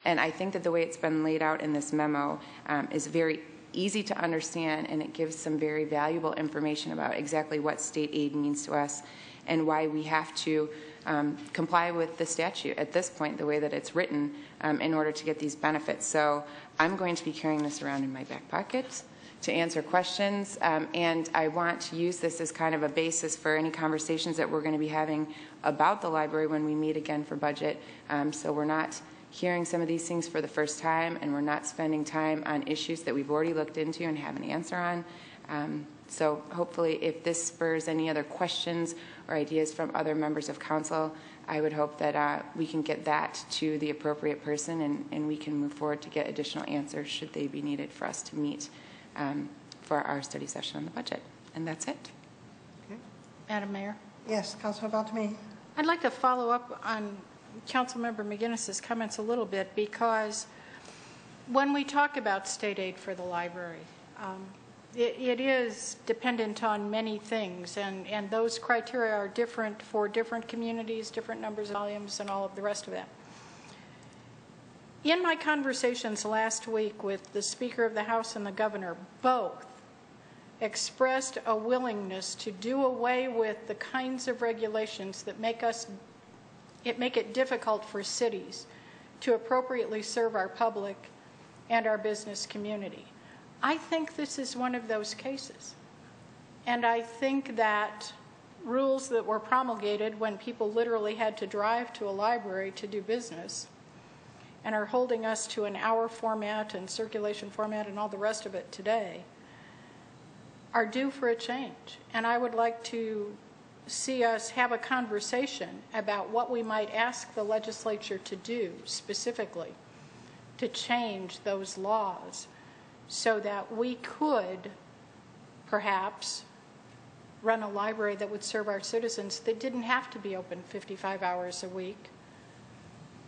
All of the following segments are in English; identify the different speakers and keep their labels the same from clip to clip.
Speaker 1: And I think that the way it's been laid out in this memo is very easy to understand, and it gives some very valuable information about exactly what state aid means to us and why we have to comply with the statute at this point, the way that it's written, in order to get these benefits. So I'm going to be carrying this around in my back pocket to answer questions, and I want to use this as kind of a basis for any conversations that we're going to be having about the library when we meet again for budget. So we're not hearing some of these things for the first time, and we're not spending time on issues that we've already looked into and have an answer on. So hopefully if this spurs any other questions or ideas from other members of council, I would hope that we can get that to the appropriate person, and we can move forward to get additional answers should they be needed for us to meet for our study session on the budget. And that's it.
Speaker 2: Okay. Madam Mayor?
Speaker 3: Yes, Councilor Beltrami.
Speaker 2: I'd like to follow up on Councilmember McGinnis's comments a little bit, because when we talk about state aid for the library, it is dependent on many things, and those criteria are different for different communities, different numbers of volumes, and all of the rest of that. In my conversations last week with the Speaker of the House and the Governor, both expressed a willingness to do away with the kinds of regulations that make it difficult for cities to appropriately serve our public and our business community. I think this is one of those cases. And I think that rules that were promulgated when people literally had to drive to a library to do business and are holding us to an hour format and circulation format and all the rest of it today are due for a change. And I would like to see us have a conversation about what we might ask the legislature to do specifically to change those laws so that we could perhaps run a library that would serve our citizens that didn't have to be open 55 hours a week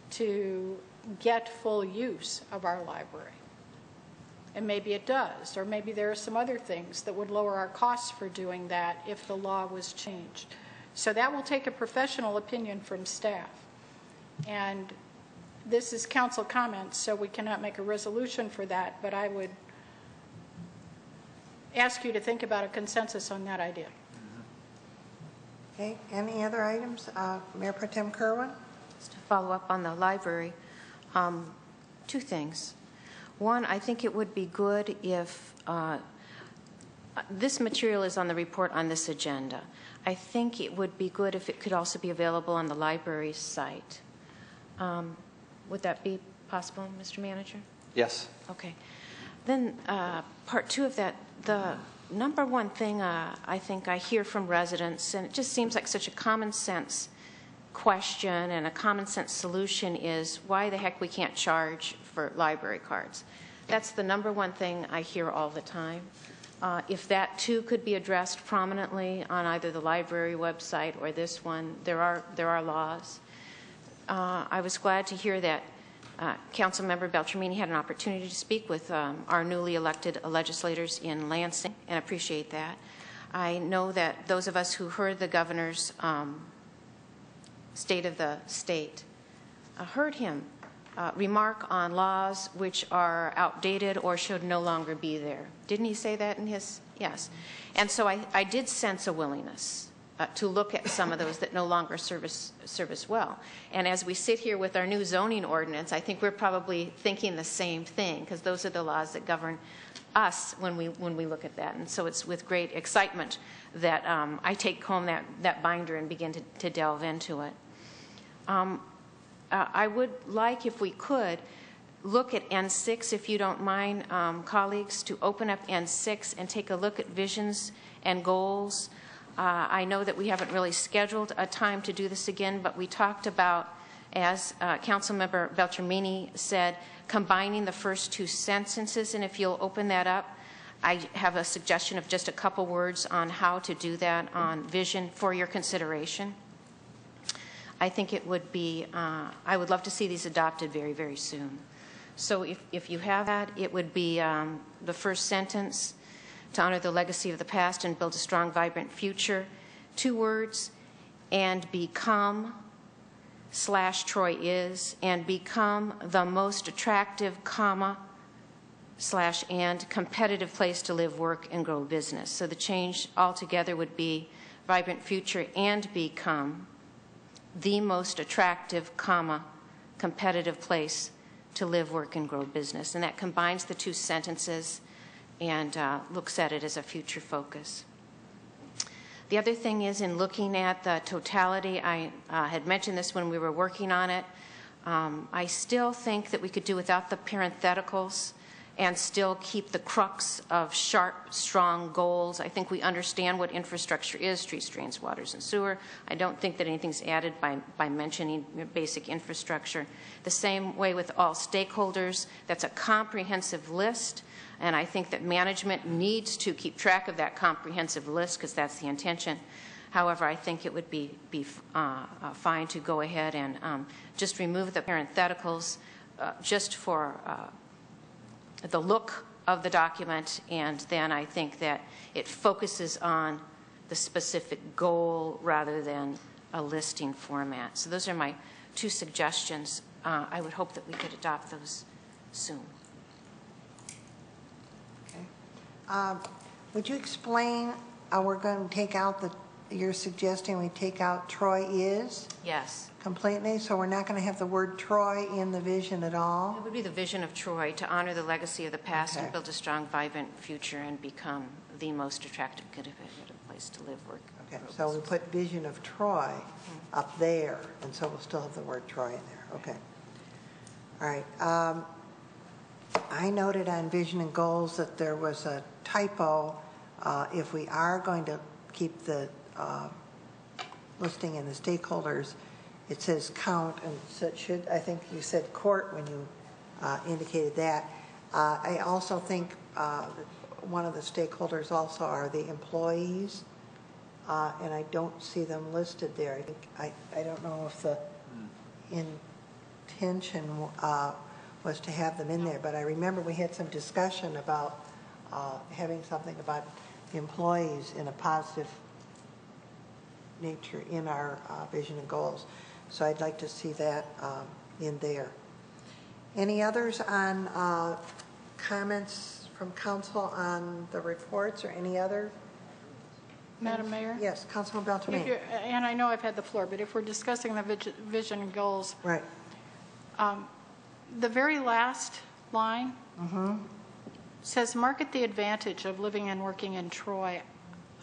Speaker 2: to get full use of our library. And maybe it does, or maybe there are some other things that would lower our costs for doing that if the law was changed. So that will take a professional opinion from staff. And this is council comments, so we cannot make a resolution for that, but I would ask you to think about a consensus on that idea.
Speaker 3: Okay, any other items? Mayor Pro Tem Kerwin?
Speaker 4: Just to follow up on the library, two things. One, I think it would be good if this material is on the report on this agenda. I think it would be good if it could also be available on the library's site. Would that be possible, Mr. Manager?
Speaker 5: Yes.
Speaker 4: Okay. Then part two of that, the number one thing I think I hear from residents, and it just seems like such a common sense question and a common sense solution, is why the heck we can't charge for library cards. That's the number one thing I hear all the time. If that too could be addressed prominently on either the library website or this one, there are laws. I was glad to hear that Councilmember Beltramini had an opportunity to speak with our newly elected legislators in Lansing, and appreciate that. I know that those of us who heard the governor's State of the State heard him remark on laws which are outdated or should no longer be there. Didn't he say that in his? Yes. And so I did sense a willingness to look at some of those that no longer serve us well. And as we sit here with our new zoning ordinance, I think we're probably thinking the same thing, because those are the laws that govern us when we look at that. And so it's with great excitement that I take home that binder and begin to delve into it. I would like, if we could, look at N6, if you don't mind, colleagues, to open up N6 and take a look at visions and goals. I know that we haven't really scheduled a time to do this again, but we talked about, as Councilmember Beltramini said, combining the first two sentences. And if you'll open that up, I have a suggestion of just a couple words on how to do that on vision for your consideration. I think it would be, I would love to see these adopted very, very soon. So if you have that, it would be the first sentence: to honor the legacy of the past and build a strong, vibrant future. 2 words: and become Troy is and become the most attractive, comma, / and competitive place to live, work, and grow business. So the change altogether would be vibrant future and become the most attractive, comma, competitive place to live, work, and grow business. And that combines the two sentences and looks at it as a future focus. The other thing is, in looking at the totality, I had mentioned this when we were working on it, I still think that we could do without the parentheticals and still keep the crux of sharp, strong goals. I think we understand what infrastructure is: streets, drains, waters, and sewer. I don't think that anything's added by mentioning basic infrastructure. The same way with all stakeholders. That's a comprehensive list, and I think that management needs to keep track of that comprehensive list because that's the intention. However, I think it would be fine to go ahead and just remove the parentheticals just for the look of the document, and then I think that it focuses on the specific goal rather than a listing format. So those are my two suggestions. I would hope that we could adopt those soon.
Speaker 3: Okay. Would you explain, we're going to take out you're suggesting we take out Troy is?
Speaker 4: Yes.
Speaker 3: Completely? So we're not going to have the word Troy in the vision at all?
Speaker 4: It would be the vision of Troy, to honor the legacy of the past and build a strong, vibrant future and become the most attractive, competitive place to live, work.
Speaker 3: Okay, so we put vision of Troy up there, and so we'll still have the word Troy in there. Okay. All right. I noted on vision and goals that there was a typo. If we are going to keep the listing in the stakeholders, it says count, and so it should, I think you said court when you indicated that. I also think one of the stakeholders also are the employees, and I don't see them listed there. I think I don't know if the intention was to have them in there, but I remember we had some discussion about having something about employees in a positive nature in our vision and goals. So I'd like to see that in there. Any others on comments from council on the reports, or any other?
Speaker 2: Madam Mayor?
Speaker 3: Yes, Councilman Beltrame.
Speaker 2: And I know I've had the floor, but if we're discussing the vision and goals,
Speaker 3: right.
Speaker 2: The very last line says, market the advantage of living and working in Troy.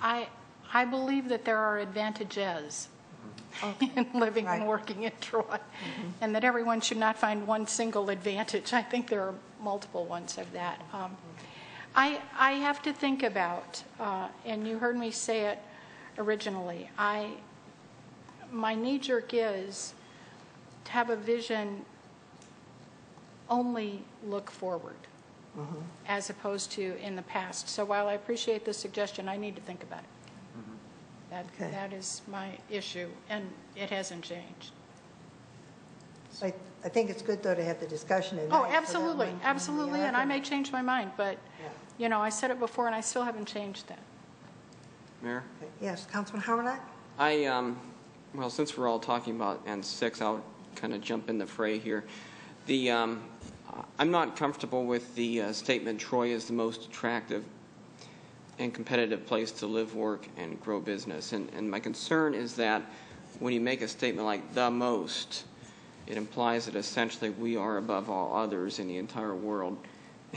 Speaker 2: I believe that there are advantages in living and working in Troy, and that everyone should not find one single advantage. I think there are multiple ones of that. I have to think about, and you heard me say it originally, my knee-jerk is to have a vision only look forward as opposed to in the past. So while I appreciate the suggestion, I need to think about it. That is my issue, and it hasn't changed.
Speaker 3: I think it's good, though, to have the discussion.
Speaker 2: Oh, absolutely, absolutely, and I may change my mind, but, you know, I said it before, and I still haven't changed that.
Speaker 5: Mayor?
Speaker 3: Okay. Yes, Councilman Harmonic?
Speaker 5: Well, since we're all talking about N6, I'll kind of jump in the fray here. I'm not comfortable with the statement, Troy is the most attractive and competitive place to live, work, and grow business. And my concern is that when you make a statement like the most, it implies that essentially we are above all others in the entire world.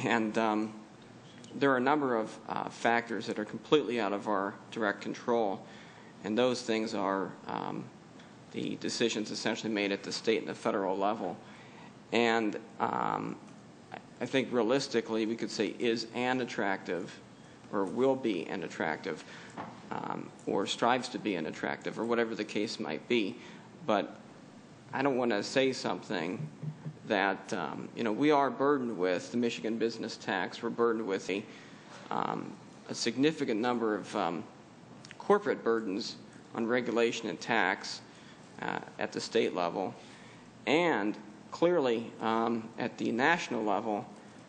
Speaker 5: And there are a number of factors that are completely out of our direct control, and those things are the decisions essentially made at the state and the federal level. And I think realistically we could say is an attractive, or will be an attractive, or strives to be an attractive, or whatever the case might be. But I don't want to say something that, you know, we are burdened with the Michigan business tax. We're burdened with a significant number of corporate burdens on regulation and tax at the state level. And clearly, at the national level,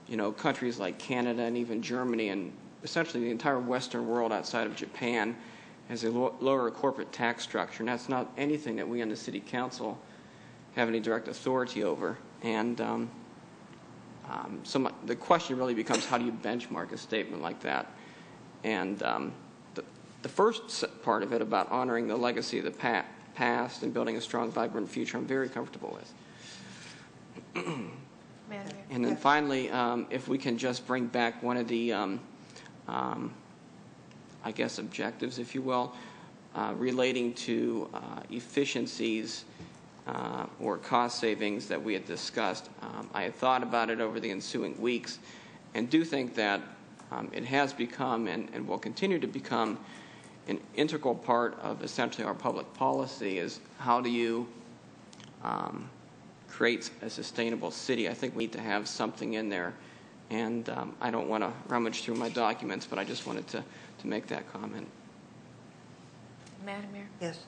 Speaker 5: you know, countries like Canada and even Germany and essentially the entire Western world outside of Japan has a lower corporate tax structure, and that's not anything that we on the City Council have any direct authority over. And so the question really becomes, how do you benchmark a statement like that? And the first part of it about honoring the legacy of the past and building a strong, vibrant future, I'm very comfortable with. And then finally, if we can just bring back one of the, I guess, objectives, if you will, relating to efficiencies or cost savings that we had discussed. I had thought about it over the ensuing weeks and do think that it has become and will continue to become an integral part of essentially our public policy is how do you create a sustainable city. I think we need to have something in there. And I don't want to rummage through my documents, but I just wanted to make that comment.
Speaker 4: Madam Mayor?
Speaker 3: Yes.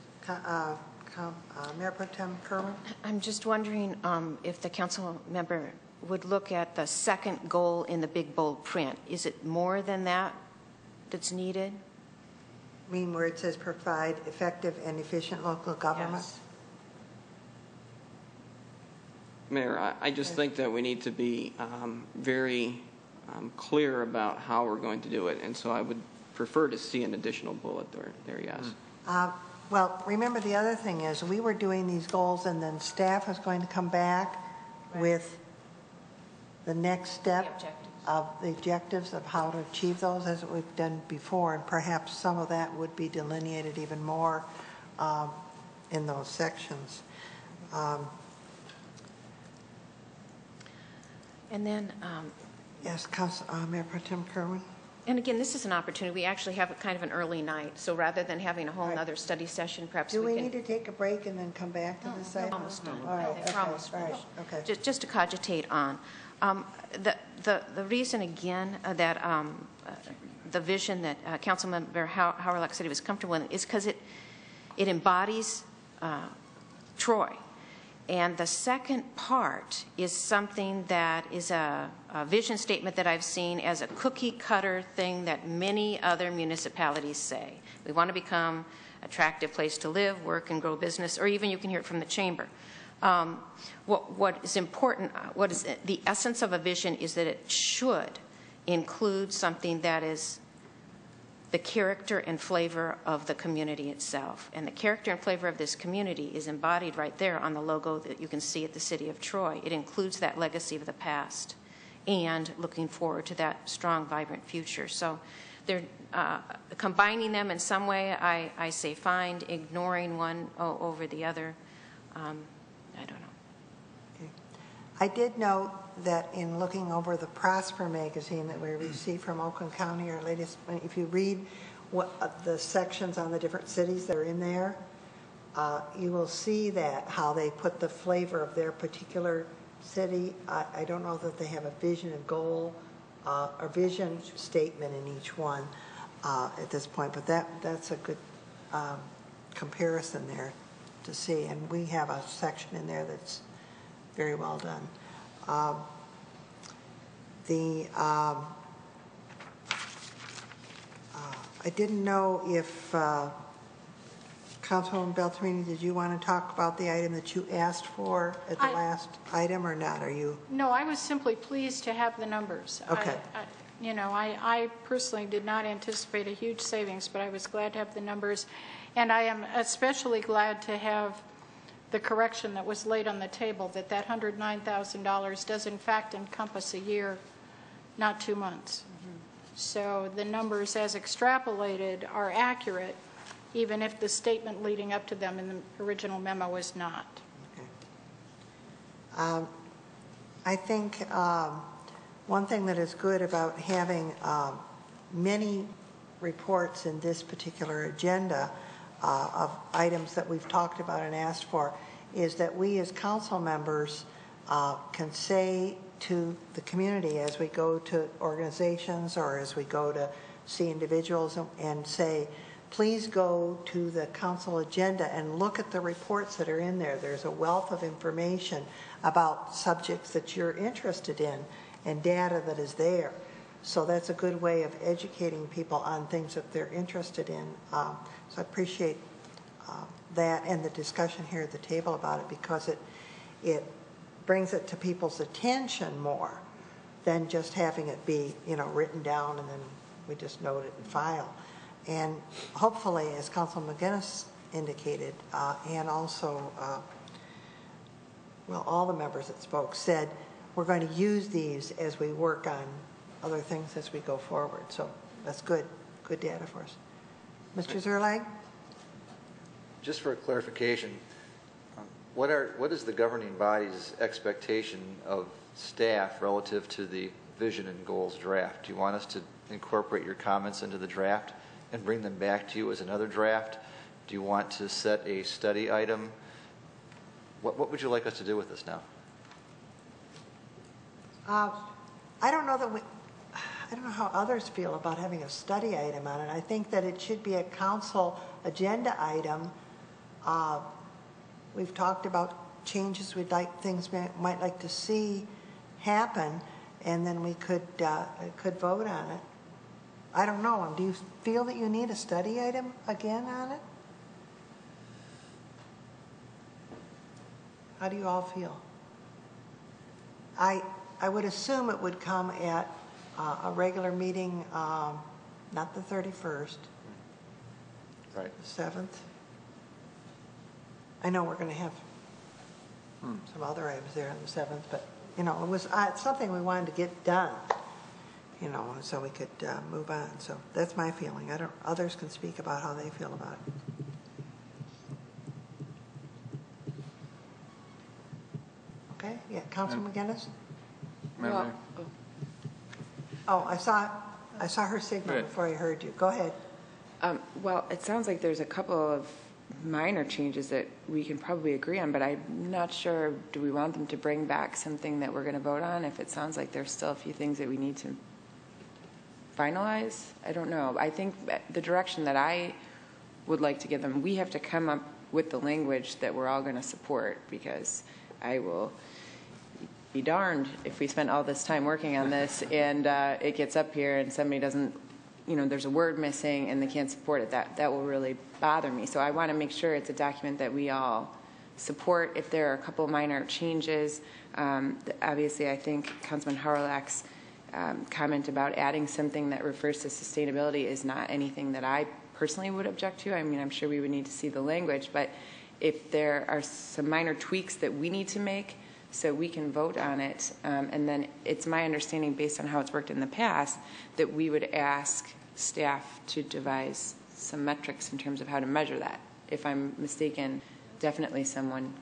Speaker 3: Mayor Pro Tem Kerwin?
Speaker 4: I'm just wondering if the council member would look at the second goal in the big bold print. Is it more than that that's needed?
Speaker 3: You mean where it says provide effective and efficient local government?
Speaker 4: Yes.
Speaker 5: Mayor, I just think that we need to be very clear about how we're going to do it, and so I would prefer to see an additional bullet there, yes.
Speaker 3: Well, remember the other thing is we were doing these goals and then staff is going to come back with the next step of the objectives of how to achieve those as we've done before, and perhaps some of that would be delineated even more in those sections.
Speaker 4: And then,
Speaker 3: Yes, Mayor Pro Tem Kerwin?
Speaker 4: and again, this is an opportunity. We actually have a kind of an early night, so rather than having a whole other study session, perhaps
Speaker 3: Do
Speaker 4: we
Speaker 3: we
Speaker 4: can...
Speaker 3: need to take a break and then come back to this item?
Speaker 4: Almost done.
Speaker 3: All right,
Speaker 4: I think we're almost
Speaker 3: all right,
Speaker 4: finished.
Speaker 3: okay.
Speaker 4: Just to cogitate on. The reason, again, that the vision that Councilmember Hauerleck said he was comfortable in is because it embodies Troy. And the second part is something that is a vision statement that I've seen as a cookie cutter thing that many other municipalities say. We want to become an attractive place to live, work, and grow business, or even you can hear it from the chamber. What is important, what is the essence of a vision is that it should include something that is the character and flavor of the community itself. And the character and flavor of this community is embodied right there on the logo that you can see at the City of Troy. It includes that legacy of the past and looking forward to that strong, vibrant future. So they're combining them in some way, I say fine. Ignoring one over the other, I don't know.
Speaker 3: Okay. I did note that in looking over the Prosper magazine that we received from Oakland County, our latest, if you read what the sections on the different cities that are in there, you will see that how they put the flavor of their particular city. I don't know that they have a vision and goal or vision statement in each one at this point, but that's a good comparison there to see. And we have a section in there that's very well done. I didn't know if Councilwoman Beltramini, did you want to talk about the item that you asked for at the last item or not? Are you?
Speaker 2: No, I was simply pleased to have the numbers.
Speaker 3: Okay.
Speaker 2: I personally did not anticipate a huge savings, but I was glad to have the numbers. And I am especially glad to have the correction that was laid on the table, that $109,000 does in fact encompass a year, not 2 months. So the numbers as extrapolated are accurate, even if the statement leading up to them in the original memo was not.
Speaker 3: Okay. I think one thing that is good about having many reports in this particular agenda of items that we've talked about and asked for is that we as council members can say to the community as we go to organizations or as we go to see individuals and say, please go to the council agenda and look at the reports that are in there. There's a wealth of information about subjects that you're interested in and data that is there. So that's a good way of educating people on things that they're interested in. So I appreciate that and the discussion here at the table about it, because it brings it to people's attention more than just having it be, written down and then we just note it and file. And hopefully, as Councilman McGinnis indicated, and also, all the members that spoke said, we're going to use these as we work on other things as we go forward. So that's good data for us. Mr. Zerlag?
Speaker 6: Just for clarification, what is the governing body's expectation of staff relative to the vision and goals draft? Do you want us to incorporate your comments into the draft and bring them back to you as another draft? Do you want to set a study item? What would you like us to do with this now?
Speaker 3: I don't know how others feel about having a study item on it. I think that it should be a council agenda item. We've talked about changes things we might like to see happen, and then we could vote on it. I don't know. Do you feel that you need a study item again on it? How do you all feel? I would assume it would come at a regular meeting, not the 31st,
Speaker 6: Right.
Speaker 3: the 7th. I know we're going to have some other items there on the 7th, but it was something we wanted to get done, so we could move on. So that's my feeling. Others can speak about how they feel about it. Okay, yeah, Councilman McGinnis?
Speaker 7: Madam Mayor?
Speaker 3: Oh, I saw her signal
Speaker 7: Right.
Speaker 3: before I heard you. Go ahead.
Speaker 1: Well, it sounds like there's a couple of minor changes that we can probably agree on, but I'm not sure, do we want them to bring back something that we're going to vote on if it sounds like there's still a few things that we need to finalize? I don't know. I think the direction that I would like to give them, we have to come up with the language that we're all going to support, because I will be darned if we spend all this time working on this and it gets up here and somebody doesn't, there's a word missing and they can't support it. That will really bother me. So I want to make sure it's a document that we all support. If there are a couple minor changes, obviously I think Councilman Hawrylak's comment about adding something that refers to sustainability is not anything that I personally would object to. I mean, I'm sure we would need to see the language, but if there are some minor tweaks that we need to make so we can vote on it, and then it's my understanding, based on how it's worked in the past, that we would ask staff to devise some metrics in terms of how to measure that. If I'm mistaken, definitely someone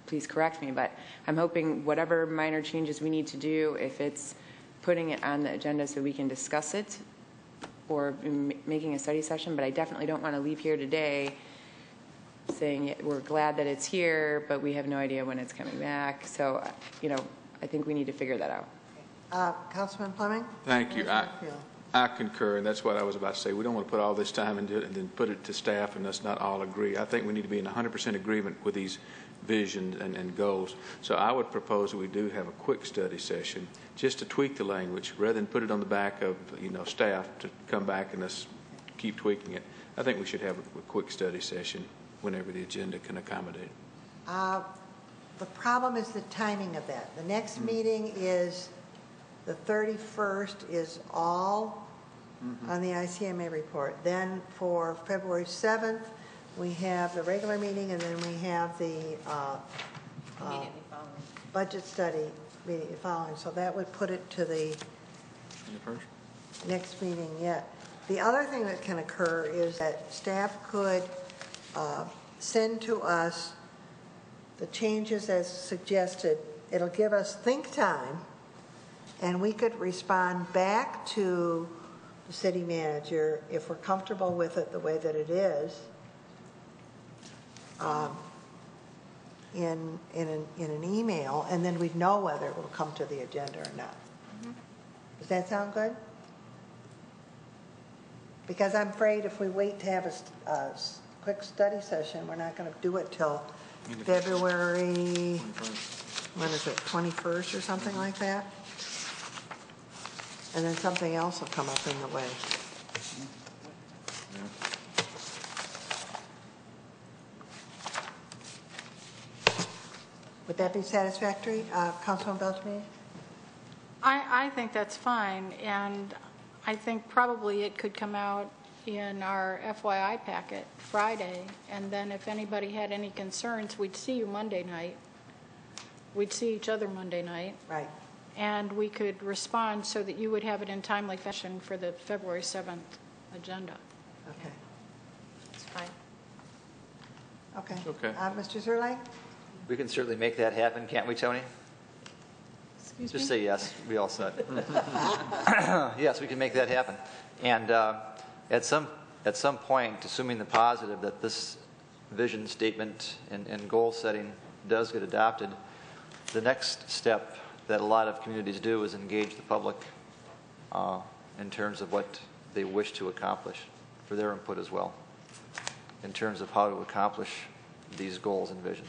Speaker 1: please correct me, but I'm hoping whatever minor changes we need to do, if it's putting it on the agenda so we can discuss it or making a study session, but I definitely don't want to leave here today saying we're glad that it's here, but we have no idea when it's coming back. So, I think we need to figure that out.
Speaker 3: Councilman Fleming?
Speaker 7: Thank you.
Speaker 3: How do you feel?
Speaker 7: I concur, and that's what I was about to say. We don't want to put all this time into it and then put it to staff and us not all agree. I think we need to be in 100% agreement with these visions and goals. So I would propose that we do have a quick study session just to tweak the language rather than put it on the back of staff to come back and us keep tweaking it. I think we should have a quick study session whenever the agenda can accommodate.
Speaker 3: The problem is the timing of that. The next meeting is the 31st is all on the ICMA report. Then for February 7th, we have the regular meeting, and then we have the budget study meeting following. So that would put it to the next meeting yet. The other thing that can occur is that staff could send to us the changes as suggested. It'll give us think time, and we could respond back to the city manager if we're comfortable with it the way that it is in an email, and then we'd know whether it will come to the agenda or not. Does that sound good? Because I'm afraid if we wait to have a quick study session, we're not going to do it till February, when is it, 21st or something like that? And then something else will come up in the way. Would that be satisfactory, Councilman Beltrame?
Speaker 2: I think that's fine, and I think probably it could come out in our FYI packet Friday, and then if anybody had any concerns, we'd see you Monday night. We'd see each other Monday night.
Speaker 3: Right.
Speaker 2: And we could respond so that you would have it in timely fashion for the February 7th agenda.
Speaker 3: Okay.
Speaker 4: It's fine.
Speaker 3: Okay.
Speaker 7: Okay.
Speaker 3: Mr. Zerlake?
Speaker 6: We can certainly make that happen, can't we, Tony?
Speaker 2: Excuse
Speaker 6: Just
Speaker 2: me?
Speaker 6: say yes. We all said. Yes, we can make that happen. And at some point, assuming the positive that this vision statement and goal setting does get adopted, the next step that a lot of communities do is engage the public in terms of what they wish to accomplish, for their input as well, in terms of how to accomplish these goals and vision.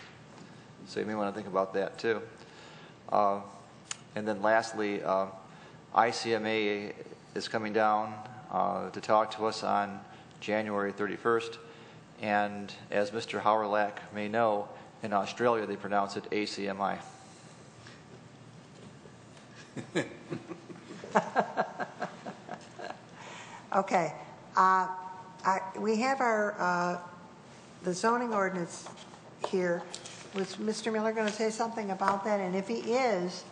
Speaker 6: So you may want to think about that too. And then lastly, ICMA is coming down to talk to us on January 31st. And as Mr. Hauerlach may know, in Australia they pronounce it ACMI.
Speaker 3: Okay. We have our the zoning ordinance here. Was Mr. Miller going to say something about that? And if he is,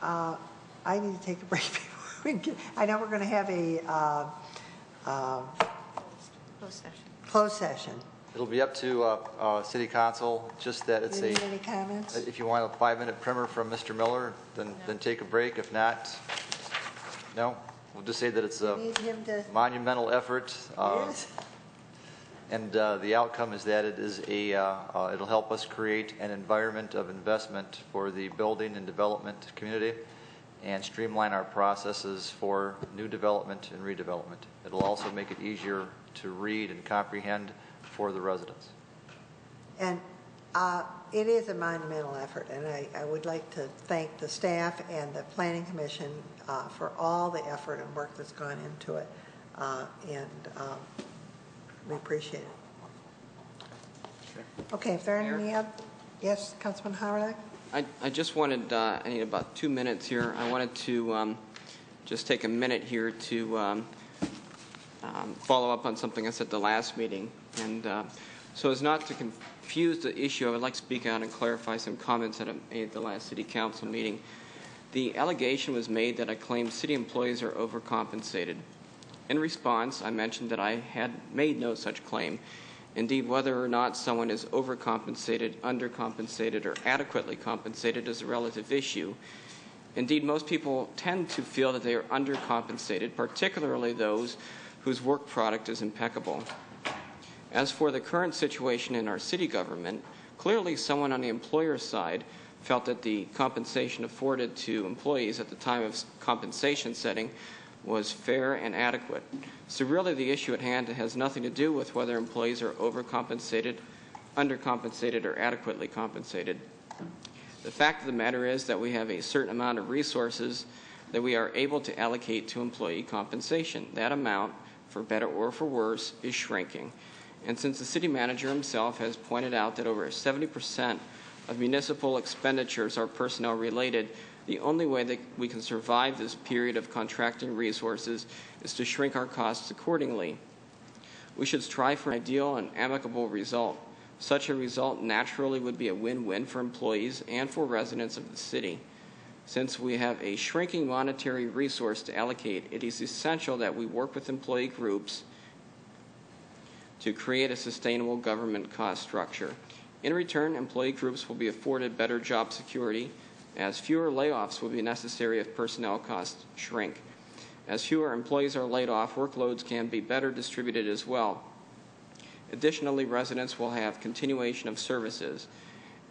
Speaker 3: I need to take a break before we get. I know we're going to have a
Speaker 4: Closed session.
Speaker 3: closed session.
Speaker 6: It'll be up to City Council, just that it's
Speaker 3: Do you need any comments?
Speaker 6: if you want a 5-minute primer from Mr. Miller, then take a break. If not, no. We'll just say that it's a
Speaker 3: Need him to.
Speaker 6: monumental effort.
Speaker 3: Yes.
Speaker 6: And the outcome is that it is it'll help us create an environment of investment for the building and development community and streamline our processes for new development and redevelopment. It'll also make it easier to read and comprehend for the residents.
Speaker 3: And it is a monumental effort, and I would like to thank the staff and the Planning Commission for all the effort and work that's gone into it, and we appreciate it. Okay, if there are any other, yes, Councilman Howard?
Speaker 5: I just wanted, I need about 2 minutes here. I wanted to just take a minute here to follow up on something I said the last meeting. And so as not to confuse the issue, I would like to speak out and clarify some comments that I made at the last City Council meeting. The allegation was made that I claimed city employees are overcompensated. In response, I mentioned that I had made no such claim. Indeed, whether or not someone is overcompensated, undercompensated, or adequately compensated is a relative issue. Indeed, most people tend to feel that they are undercompensated, particularly those whose work product is impeccable. As for the current situation in our city government, clearly someone on the employer side felt that the compensation afforded to employees at the time of compensation setting was fair and adequate. So really the issue at hand has nothing to do with whether employees are overcompensated, undercompensated, or adequately compensated. The fact of the matter is that we have a certain amount of resources that we are able to allocate to employee compensation. That amount, for better or for worse, is shrinking. And since the city manager himself has pointed out that over 70% of municipal expenditures are personnel related, the only way that we can survive this period of contracting resources is to shrink our costs accordingly. We should strive for an ideal and amicable result. Such a result naturally would be a win-win for employees and for residents of the city. Since we have a shrinking monetary resource to allocate, it is essential that we work with employee groups to create a sustainable government cost structure. In return, employee groups will be afforded better job security, as fewer layoffs will be necessary if personnel costs shrink. As fewer employees are laid off, workloads can be better distributed as well. Additionally, residents will have continuation of services,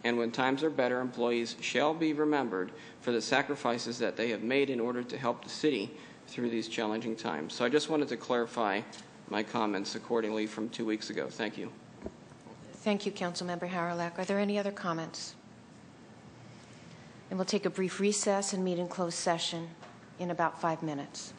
Speaker 5: and when times are better, employees shall be remembered for the sacrifices that they have made in order to help the city through these challenging times. So I just wanted to clarify my comments accordingly from 2 weeks ago. Thank you.
Speaker 4: Thank you, Councilmember Howard. Are there any other comments? And we'll take a brief recess and meet in closed session in about 5 minutes.